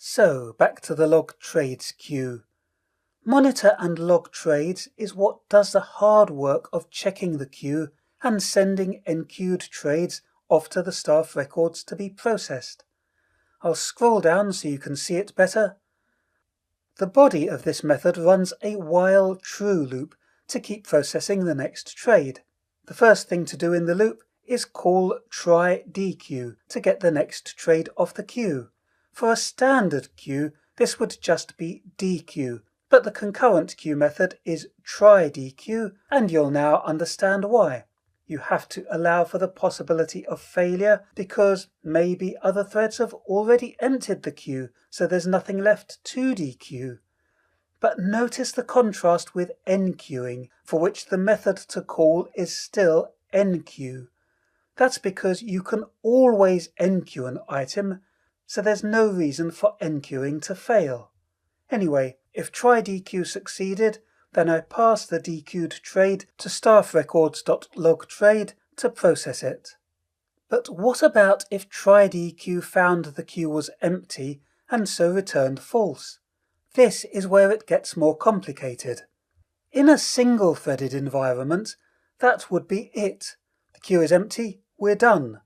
So, back to the log trades queue. Monitor and log trades is what does the hard work of checking the queue and sending enqueued trades off to the staff records to be processed. I'll scroll down so you can see it better. The body of this method runs a while true loop to keep processing the next trade. The first thing to do in the loop is call try dequeue to get the next trade off the queue. For a standard queue, this would just be dequeue, but the concurrent queue method is try dequeue, and you'll now understand why. You have to allow for the possibility of failure because maybe other threads have already entered the queue, so there's nothing left to dequeue. But notice the contrast with enqueuing, for which the method to call is still enqueue. That's because you can always enqueue an item, so there's no reason for enqueuing to fail. Anyway, if try dequeue succeeded, then I pass the dequeued trade to staffrecords.logtrade to process it. But what about if try dequeue found the queue was empty and so returned false? This is where it gets more complicated. In a single-threaded environment, that would be it. The queue is empty, we're done.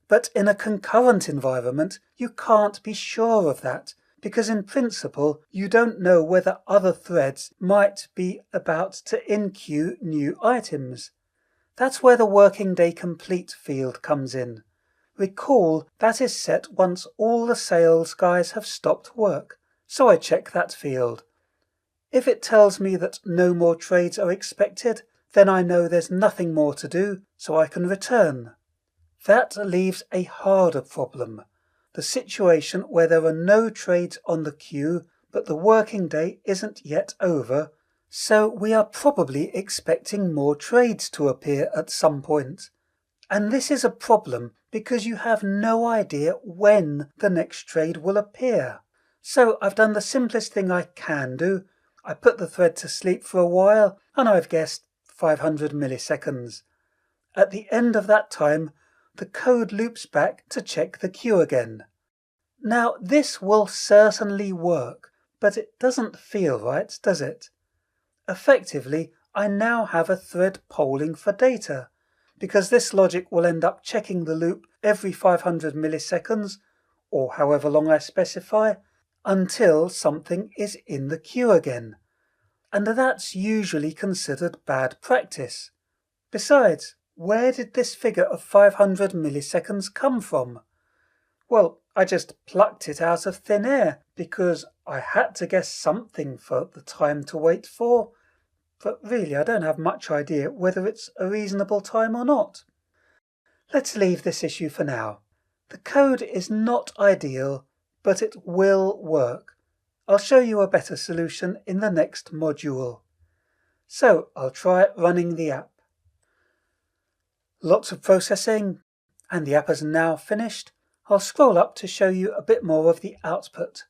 But in a concurrent environment, you can't be sure of that, because in principle, you don't know whether other threads might be about to enqueue new items. That's where the working day complete field comes in. Recall that is set once all the sales guys have stopped work, so I check that field. If it tells me that no more trades are expected, then I know there's nothing more to do, so I can return. That leaves a harder problem. The situation where there are no trades on the queue, but the working day isn't yet over, so we are probably expecting more trades to appear at some point. And this is a problem because you have no idea when the next trade will appear. So I've done the simplest thing I can do. I put the thread to sleep for a while, and I've guessed 500 milliseconds. At the end of that time, the code loops back to check the queue again. Now this will certainly work, but it doesn't feel right, does it? Effectively, I now have a thread polling for data, because this logic will end up checking the loop every 500 milliseconds, or however long I specify, until something is in the queue again. And that's usually considered bad practice. Besides, where did this figure of 500 milliseconds come from? Well, I just plucked it out of thin air because I had to guess something for the time to wait for, but really I don't have much idea whether it's a reasonable time or not. Let's leave this issue for now. The code is not ideal, but it will work. I'll show you a better solution in the next module. So I'll try running the app. Lots of processing, and the app is now finished. I'll scroll up to show you a bit more of the output.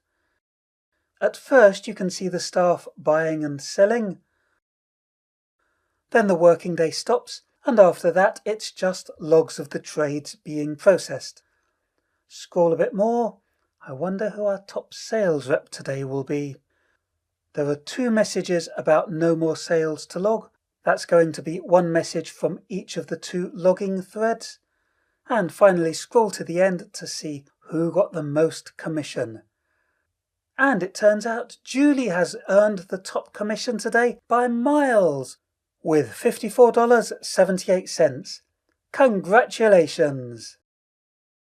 At first you can see the staff buying and selling. Then the working day stops, and after that it's just logs of the trades being processed. Scroll a bit more. I wonder who our top sales rep today will be. There are 2 messages about no more sales to log. That's going to be 1 message from each of the 2 logging threads. And finally scroll to the end to see who got the most commission. And it turns out Julie has earned the top commission today by miles, with $54.78. Congratulations!